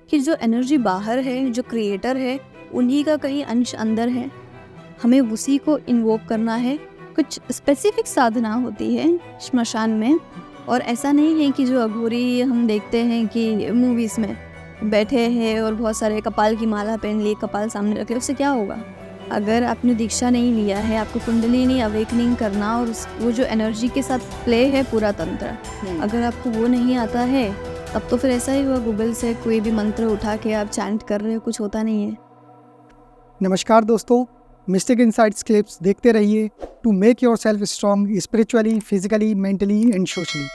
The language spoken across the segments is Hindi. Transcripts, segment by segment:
कि जो एनर्जी बाहर है, जो क्रिएटर है, उन्हीं का कहीं अंश अंदर है। हमें उसी को इन्वोक करना है। कुछ स्पेसिफिक साधना होती है श्मशान में, और ऐसा नहीं है कि जो अघोरी हम देखते हैं कि मूवीज़ में बैठे हैं और बहुत सारे कपाल की माला पहन ली, कपाल सामने रखे, उससे क्या होगा? अगर आपने दीक्षा नहीं लिया है, आपको कुंडलिनी अवेकनिंग करना और वो जो एनर्जी के साथ प्ले है पूरा तंत्र, अगर आपको वो नहीं आता है, तब तो फिर ऐसा ही हुआ, गूगल से कोई भी मंत्र उठा के आप चैंट कर रहे हो, कुछ होता नहीं है। नमस्कार दोस्तों, मिस्टिक इनसाइट्स क्लिप्स देखते रहिए to make yourself strong spiritually, physically, mentally and socially,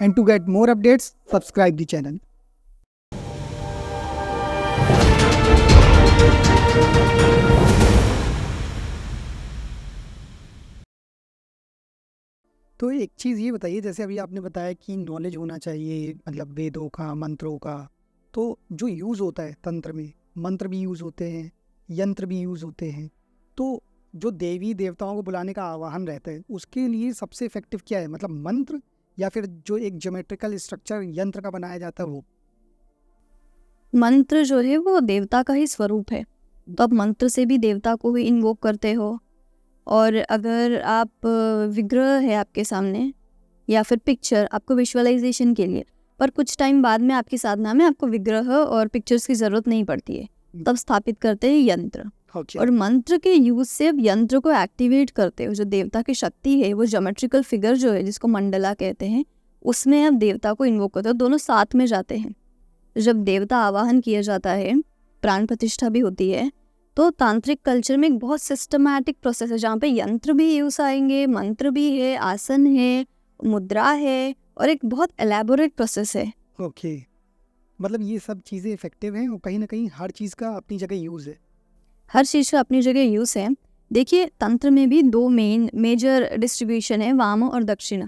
and to get more updates subscribe the channel. तो एक चीज़ ये बताइए, जैसे अभी आपने बताया कि नॉलेज होना चाहिए, मतलब वेदों का, मंत्रों का, तो जो यूज़ होता है तंत्र में, मंत्र भी यूज़ होते हैं, यंत्र भी यूज़ होते हैं, तो जो देवी देवताओं को बुलाने का आवाहन रहता है, उसके लिए सबसे इफेक्टिव क्या है? मतलब मंत्र या फिर जो एक ज्योमेट्रिकल स्ट्रक्चर यंत्र का बनाया जाता है वो? मंत्र जो है वो देवता का ही स्वरूप है, तो आप मंत्र से भी देवता को ही इन्वोक करते हो। और अगर आप विग्रह है आपके सामने या फिर पिक्चर, आपको विजुअलाइजेशन के लिए, पर कुछ टाइम बाद में आपकी साधना में आपको विग्रह और पिक्चर्स की ज़रूरत नहीं पड़ती है, तब स्थापित करते हैं यंत्र। और मंत्र के यूज से अब यंत्र को एक्टिवेट करते हो। जो देवता की शक्ति है, वो ज्योमेट्रिकल फिगर जो है जिसको मंडला कहते हैं, उसमें अब देवता को इन्वोक करते हो, दोनों साथ में जाते हैं। जब देवता आवाहन किया जाता है, प्राण प्रतिष्ठा भी होती है, तो तांत्रिक कल्चर में एक बहुत सिस्टमैटिक प्रोसेस है जहाँ पे यंत्र भी यूज आएंगे, मंत्र भी है, आसन है, मुद्रा है, और एक बहुत एलैबोरेट प्रोसेस है। ओके, मतलब ये सब चीज़ें इफेक्टिव हैं और कहीं ना कहीं हर चीज़ का अपनी जगह यूज़ है। हर चीज़ का अपनी जगह यूज है। देखिए, तंत्र में भी दो मेजर डिस्ट्रीब्यूशन है, वाम और दक्षिण।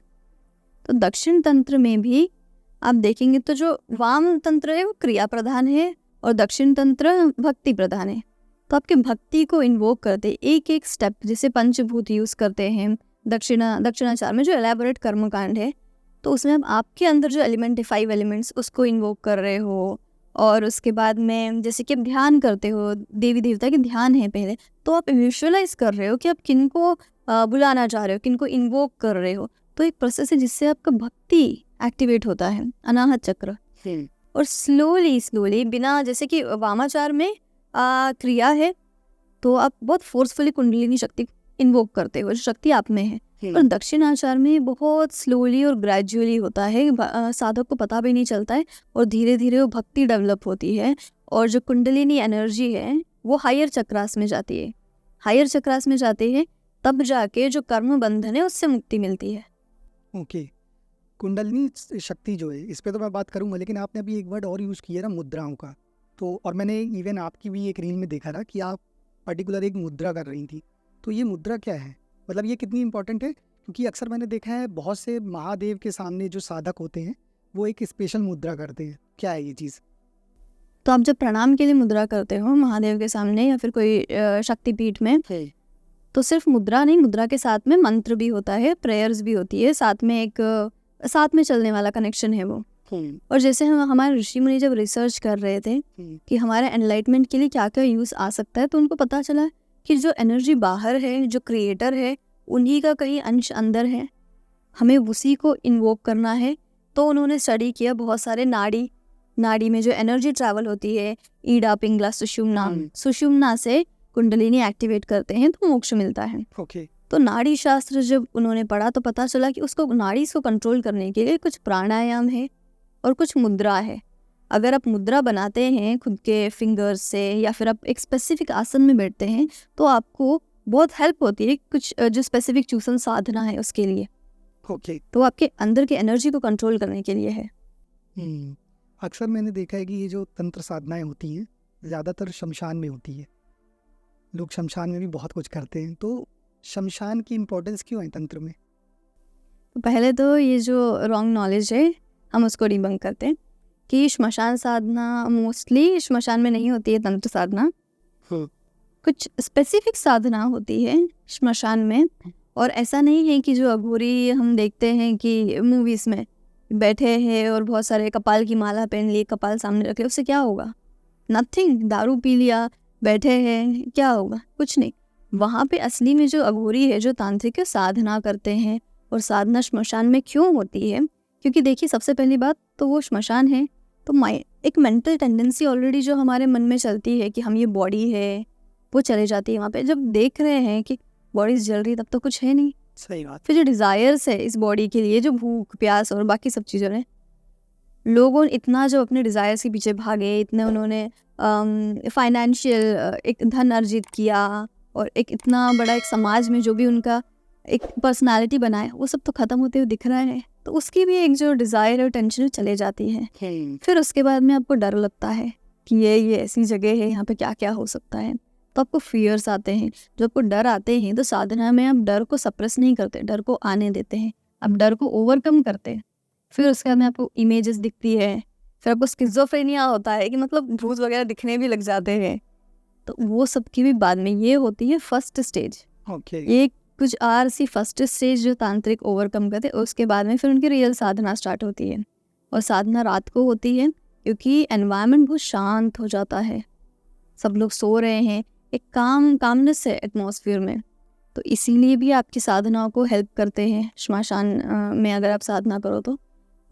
तो दक्षिण तंत्र में भी आप देखेंगे तो जो वाम तंत्र है वो क्रिया प्रधान है और दक्षिण तंत्र भक्ति प्रधान है। तो आपके भक्ति को इन्वोक करते एक एक स्टेप, जैसे पंचभूत यूज करते हैं दक्षिणाचार में, जो एलैबोरेट कर्मकांड है, तो उसमें अब आपके अंदर जो एलिमेंट है, 5 एलिमेंट्स, उसको इन्वोक कर रहे हो। और उसके बाद में जैसे कि आप ध्यान करते हो, देवी देवता के ध्यान है पहले, तो आप विजुअलाइज कर रहे हो कि आप किनको बुलाना चाह रहे हो, किनको इन्वोक कर रहे हो। तो एक प्रोसेस है जिससे आपका भक्ति एक्टिवेट होता है, अनाहत चक्र। और स्लोली बिना, जैसे कि वामाचार में क्रिया है, तो आप बहुत फोर्सफुली कुंडलिनी शक्ति इन्वोक करते हो, जो शक्ति आप में है। और दक्षिणाचार में बहुत स्लोली और ग्रेजुअली होता है, साधक को पता भी नहीं चलता है, और धीरे धीरे वो भक्ति डेवलप होती है। और जो कुंडलिनी एनर्जी है वो हायर चक्रास में जाती है। हायर चक्रास में जाते हैं, तब जाके जो कर्म बंधन है उससे मुक्ति मिलती है। ओके, कुंडलिनी शक्ति जो है, इस पे तो मैं बात करूंगा, लेकिन आपने अभी एक वर्ड और यूज़ किया ना, मुद्राओं का। तो और मैंने इवन आपकी भी एक रील में देखा था कि आप पर्टिकुलर एक मुद्रा कर रही थी। तो ये मुद्रा क्या है, मतलब ये कितनी इंपॉर्टेंट है? क्योंकि अक्सर मैंने देखा है बहुत से महादेव के सामने जो साधक होते हैं वो एक स्पेशल मुद्रा करते हैं। क्या है ये चीज़? तो आप जब प्रणाम के लिए मुद्रा करते हो महादेव के सामने या फिर कोई शक्तिपीठ में, तो सिर्फ मुद्रा नहीं, मुद्रा के साथ में मंत्र भी होता है, प्रेयर्स भी होती है, साथ में एक साथ में चलने वाला कनेक्शन है वो। और जैसे हमारे ऋषि मुनि जब रिसर्च कर रहे थे कि हमारे एनलाइटमेंट के लिए क्या क्या यूज़ आ सकता है, तो उनको पता चला कि जो एनर्जी बाहर है, जो क्रिएटर है, उन्हीं का कहीं अंश अंदर है। हमें उसी को इन्वोक करना है। तो उन्होंने स्टडी किया बहुत सारे नाड़ी में जो एनर्जी ट्रैवल होती है, ईडा, पिंगला, सुषुम्ना से कुंडलिनी एक्टिवेट करते हैं तो मोक्ष मिलता है। तो नाड़ी शास्त्र जब उन्होंने पढ़ा तो पता चला कि उसको नाड़ी को कंट्रोल करने के लिए कुछ प्राणायाम है और कुछ मुद्रा है। अगर आप मुद्रा बनाते हैं खुद के फिंगर्स से, या फिर आप एक स्पेसिफिक आसन में बैठते हैं, तो आपको बहुत हेल्प होती है कुछ जो स्पेसिफिक चूसन साधना है उसके लिए। तो आपके अंदर के एनर्जी को कंट्रोल करने के लिए है। अक्सर मैंने देखा है कि ये जो तंत्र साधनाएं होती हैं ज़्यादातर शमशान में होती है। लोग शमशान में भी बहुत कुछ करते हैं, तो शमशान की इम्पोर्टेंस क्यों है तंत्र में? तो पहले तो ये जो रॉन्ग नॉलेज है हम उसको डिबंक करते हैं कि श्मशान साधना मोस्टली श्मशान में नहीं होती है। तंत्र साधना कुछ स्पेसिफिक साधना होती है श्मशान में, और ऐसा नहीं है कि जो अघोरी हम देखते हैं कि मूवीज़ में बैठे हैं और बहुत सारे कपाल की माला पहन ली, कपाल सामने रखे, उससे क्या होगा? नथिंग, दारू पी लिया, बैठे हैं, क्या होगा, कुछ नहीं। वहाँ पे असली में जो अघोरी है, जो तांत्रिक है, साधना करते हैं। और साधना श्मशान में क्यों होती है? क्योंकि देखिए, सबसे पहली बात तो वो श्मशान है, तो एक मेंटल टेंडेंसी ऑलरेडी जो हमारे मन में चलती है कि हम ये बॉडी है, वो चले जाती है वहाँ पे। जब देख रहे हैं कि बॉडी जल रही, तब तो कुछ है नहीं। सही बात। फिर जो डिज़ायर्स है इस बॉडी के लिए, जो भूख प्यास और बाकी सब चीज़ें हैं, लोगों इतना जो अपने डिज़ायर्स के पीछे भागे, इतने उन्होंने फाइनेंशियल एक धन अर्जित किया, और एक इतना बड़ा एक समाज में जो भी उनका एक पर्सनालिटी बनाए, वो सब तो ख़त्म होते हुए दिख रहा है। तो उसकी भी एक जो डिज़ायर और टेंशन चले जाती है। फिर उसके बाद में आपको डर लगता है कि ये ऐसी जगह है, यहाँ पे क्या क्या हो सकता है। तो आपको फियर्स आते हैं। जब आपको डर आते हैं तो साधना में आप डर को सप्रेस नहीं करते, डर को आने देते हैं, आप डर को ओवरकम करते हैं। फिर उसके बाद में आपको इमेजेस दिखती है, फिर आपको स्किज़ोफ्रेनिया होता है कि मतलब भूत वगैरह दिखने भी लग जाते हैं। तो वो सब की भी बाद में ये होती है फर्स्ट स्टेज। ये कुछ सी फर्स्ट स्टेज जो तांत्रिक ओवरकम करते हैं, उसके बाद में फिर उनकी रियल साधना स्टार्ट होती है। और साधना रात को होती है क्योंकि एनवायरनमेंट बहुत शांत हो जाता है, सब लोग सो रहे हैं, एक कामनेस है एटमॉस्फेयर में। तो इसीलिए भी आपकी साधनाओं को हेल्प करते हैं श्मशान में अगर आप साधना करो तो।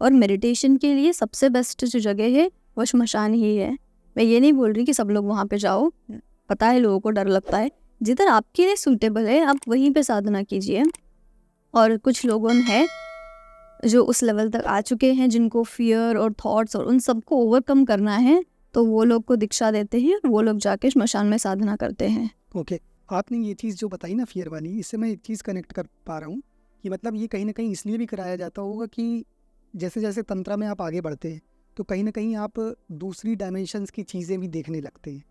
और मेडिटेशन के लिए सबसे बेस्ट जो जगह है वो श्मशान ही है। मैं ये नहीं बोल रही कि सब लोग वहाँ पे जाओ, पता है लोगों को डर लगता है, जिधर आपके लिए सूटेबल है आप वहीं पे साधना कीजिए। और कुछ लोगों हैं जो उस लेवल तक आ चुके हैं जिनको फियर और थॉट्स और उन सबको ओवरकम करना है, तो वो लोग को दीक्षा देते हैं और वो लोग जाके श्मशान में साधना करते हैं। ओके, आपने ये चीज़ जो बताई ना फियर वाली, इससे मैं एक चीज़ कनेक्ट कर पा रहा हूँ कि मतलब ये कहीं ना कहीं इसलिए भी कराया जाता होगा कि जैसे जैसे तंत्र में आप आगे बढ़ते हैं तो कहीं ना कहीं आप दूसरी डायमेंशंस की चीज़ें भी देखने लगते हैं।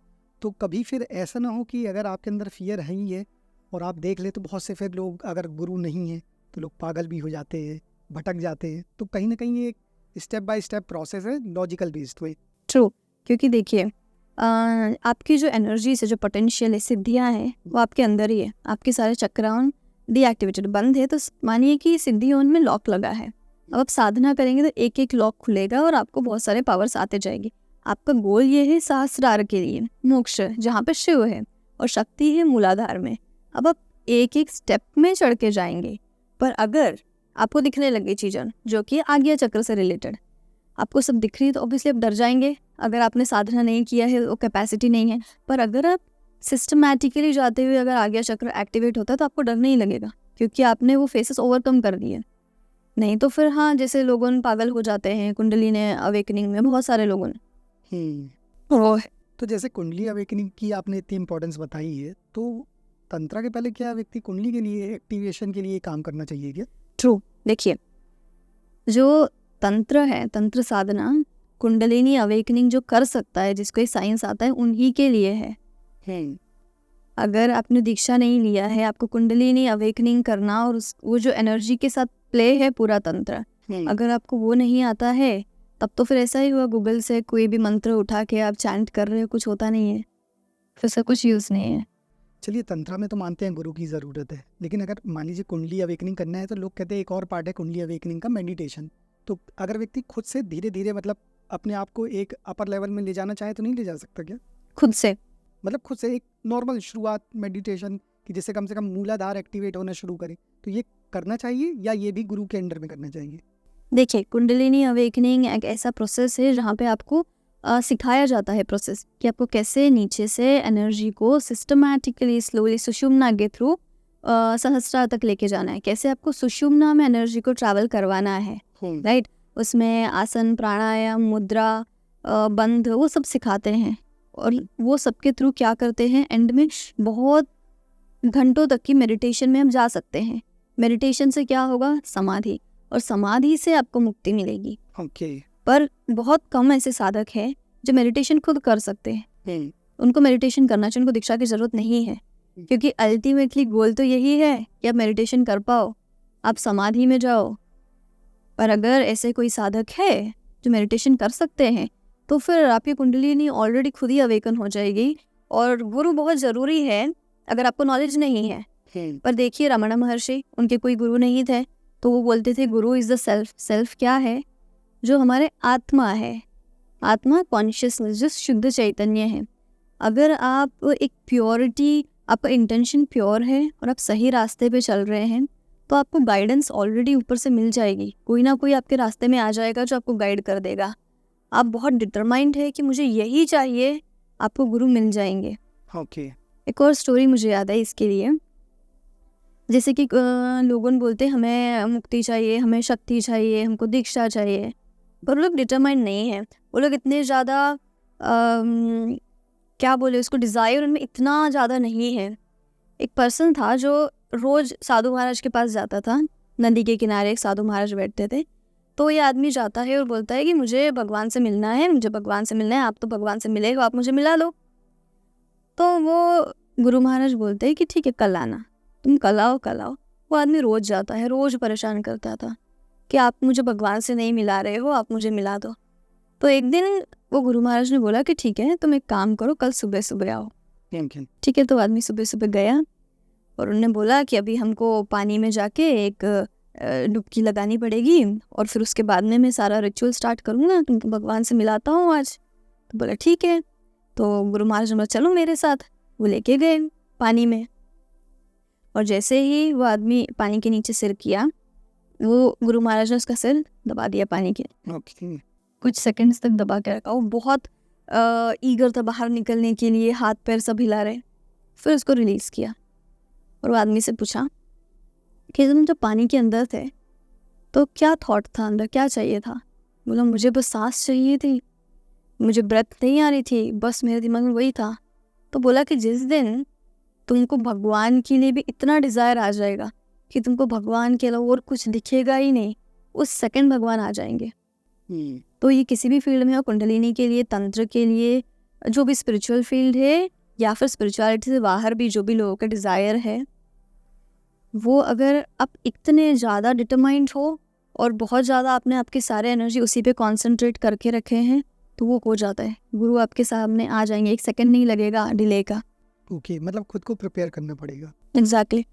तो कभी फिर ऐसा ना हो कि अगर आपके अंदर फियर है ही है और आप देख ले, तो बहुत से फिर लोग अगर गुरु नहीं है तो लोग पागल भी हो जाते हैं, भटक जाते हैं। तो कहीं ना कहीं ये एक स्टेप बाय स्टेप प्रोसेस है, लॉजिकल बेस्ड वे। ट्रू, क्योंकि देखिए आपकी जो एनर्जी से जो पोटेंशियल है, सिद्धियाँ हैं, वो आपके अंदर ही है। आपके सारे चक्राउन डीएक्टिवेटेड बंद है, तो मानिए कि सिद्धि उनमें लॉक लगा है। अब आप साधना करेंगे तो एक एक लॉक खुलेगा और आपको बहुत सारे पावर्स आते जाएंगे। आपका गोल ये है सहस्रार के लिए मोक्ष, जहाँ पे शिव है और शक्ति है मूलाधार में। अब आप एक एक स्टेप में चढ़ के जाएंगे। पर अगर आपको दिखने लगे चीज़ें जो कि आज्ञा चक्र से रिलेटेड, आपको सब दिख रही है, तो ऑब्वियसली आप डर जाएंगे। अगर आपने साधना नहीं किया है, वो कैपेसिटी नहीं है। पर अगर आप सिस्टमैटिकली जाते हुए अगर आज्ञा चक्र एक्टिवेट होता है तो आपको डर नहीं लगेगा, क्योंकि आपने वो फेसेस ओवरकम कर दिए। नहीं तो फिर हाँ, जैसे लोगों पागल हो जाते हैं कुंडली ने अवेकनिंग में, बहुत सारे लोगों ने वो है। तो जैसे कुंडली अवेकनिंग की आपने इतनी इंपॉर्टेंस बताई है, तो तंत्र के पहले क्या व्यक्ति कुंडली के लिए एक्टिवेशन के लिए काम करना चाहिए क्या? ट्रू, देखिए जो तंत्र है, तंत्र साधना, कुंडलिनी अवेकनिंग जो कर सकता है, जिसको ये साइंस आता है, उन्हीं के लिए है। अगर आपने दीक्षा नहीं लिया है, आपको कुंडलिनी अवेकनिंग करना और वो जो एनर्जी के साथ प्ले है पूरा तंत्र, अगर आपको वो नहीं आता है, तब तो फिर ऐसा ही हुआ, गूगल से कोई भी मंत्र उठा के आप चैंट कर रहे हो, कुछ होता नहीं है, फिर से कुछ यूज़ नहीं है। चलिए, तंत्र में तो मानते हैं गुरु की ज़रूरत है, लेकिन अगर मान लीजिए कुंडली अवेकनिंग करना है तो लोग कहते हैं एक और पार्ट है कुंडली अवेकनिंग का, मेडिटेशन। तो अगर व्यक्ति खुद से धीरे धीरे मतलब अपने आप को एक अपर लेवल में ले जाना चाहे तो नहीं ले जा सकता क्या? खुद से मतलब खुद से एक नॉर्मल शुरुआत मेडिटेशन की, जिससे कम से कम मूलाधार एक्टिवेट होना शुरू करे, तो ये करना चाहिए या ये भी गुरु के अंडर में करना चाहिए? देखिए, कुंडलिनी अवेकनिंग एक ऐसा प्रोसेस है जहाँ पे आपको सिखाया जाता है प्रोसेस कि आपको कैसे नीचे से एनर्जी को सिस्टमैटिकली स्लोली सुषुम्ना के थ्रू सहस्रार तक लेके जाना है, कैसे आपको सुषुम्ना में एनर्जी को ट्रैवल करवाना है, राइट। उसमें आसन, प्राणायाम, मुद्रा, बंध, वो सब सिखाते हैं। और वो सब के थ्रू क्या करते हैं, एंड में बहुत घंटों तक की मेडिटेशन में हम जा सकते हैं। मेडिटेशन से क्या होगा, समाधि, और समाधि से आपको मुक्ति मिलेगी। पर बहुत कम ऐसे साधक हैं जो मेडिटेशन खुद कर सकते हैं। उनको मेडिटेशन करना चाहिए, उनको दीक्षा की जरूरत नहीं है, क्योंकि अल्टीमेटली गोल तो यही है कि आप मेडिटेशन कर पाओ, आप समाधि में जाओ। पर अगर ऐसे कोई साधक है जो मेडिटेशन कर सकते हैं, तो फिर आपकी कुंडलिनी ऑलरेडी खुद ही अवेकन हो जाएगी। और गुरु बहुत ज़रूरी है अगर आपको नॉलेज नहीं है। पर देखिए, रमणा महर्षि, उनके कोई गुरु नहीं थे, तो वो बोलते थे गुरु इज़ द सेल्फ। सेल्फ क्या है, जो हमारे आत्मा है, आत्मा कॉन्शियसनेस जो शुद्ध चैतन्य है, अगर आप एक प्योरिटी, आपका इंटेंशन प्योर है और आप सही रास्ते पे चल रहे हैं, तो आपको गाइडेंस ऑलरेडी ऊपर से मिल जाएगी। कोई ना कोई आपके रास्ते में आ जाएगा जो आपको गाइड कर देगा। आप बहुत डिटरमाइंड है कि मुझे यही चाहिए, आपको गुरु मिल जाएंगे। ओके। एक और स्टोरी मुझे याद है इसके लिए। जैसे कि लोगों बोलते हैं हमें मुक्ति चाहिए, हमें शक्ति चाहिए, हमको दीक्षा चाहिए, पर वो लोग डिटरमाइंड नहीं है। वो लोग इतने ज़्यादा क्या बोले उसको, डिज़ायर उनमें इतना ज़्यादा नहीं है। एक पर्सन था जो रोज़ साधु महाराज के पास जाता था। नदी के किनारे एक साधु महाराज बैठते थे। तो ये आदमी जाता है और बोलता है कि मुझे भगवान से मिलना है, मुझे भगवान से मिलना है, आप तो भगवान से मिले हो, आप मुझे मिला लो। तो वो गुरु महाराज बोलते हैं कि ठीक है, कल आना, तुम कल आओ कल आओ। वो आदमी रोज़ जाता है, रोज़ परेशान करता था कि आप मुझे भगवान से नहीं मिला रहे हो, आप मुझे मिला दो। तो एक दिन वो गुरु महाराज ने बोला कि ठीक है, तुम एक काम करो, कल सुबह सुबह आओ। ठीक है, तो आदमी सुबह सुबह गया और उन्होंने बोला कि अभी हमको पानी में जाके एक डुबकी लगानी पड़ेगी और फिर उसके बाद में मैं सारा रिचुअल स्टार्ट करूँगा, तुमको भगवान से मिलाता हूँ आज। तो बोला ठीक है। तो गुरु महाराज ने बोला चलो मेरे साथ। वो लेके गए पानी में, और जैसे ही वो आदमी पानी के नीचे सिर किया, वो गुरु महाराज ने उसका सिर दबा दिया पानी के। ओके। कुछ सेकंड्स तक दबा के रखा। वो बहुत ईगर था बाहर निकलने के लिए, हाथ पैर सब हिला रहे। फिर उसको रिलीज़ किया और वो आदमी से पूछा कि तुम जब पानी के अंदर थे तो क्या थॉट था अंदर, क्या चाहिए था? बोला मुझे बस सांस चाहिए थी, मुझे ब्रेथ नहीं आ रही थी, बस मेरे दिमाग में वही था। तो बोला कि जिस दिन तुमको भगवान के लिए भी इतना डिज़ायर आ जाएगा कि तुमको भगवान के अलावा और कुछ दिखेगा ही नहीं, उस सेकंड भगवान आ जाएंगे। तो ये किसी भी फील्ड में हो, कुंडलिनी के लिए, तंत्र के लिए, जो भी स्पिरिचुअल फील्ड है या फिर स्पिरिचुअलिटी से बाहर भी जो भी लोगों का डिज़ायर है, वो अगर आप इतने ज़्यादा डिटरमाइंड हो और बहुत ज़्यादा आपने आपकी सारे एनर्जी उसी पे कॉन्सेंट्रेट करके रखे हैं, तो वो हो जाता है। गुरु आपके सामने आ जाएंगे, एक सेकंड नहीं लगेगा डिले का। ओके, मतलब खुद को प्रिपेयर करना पड़ेगा। एग्जैक्टली।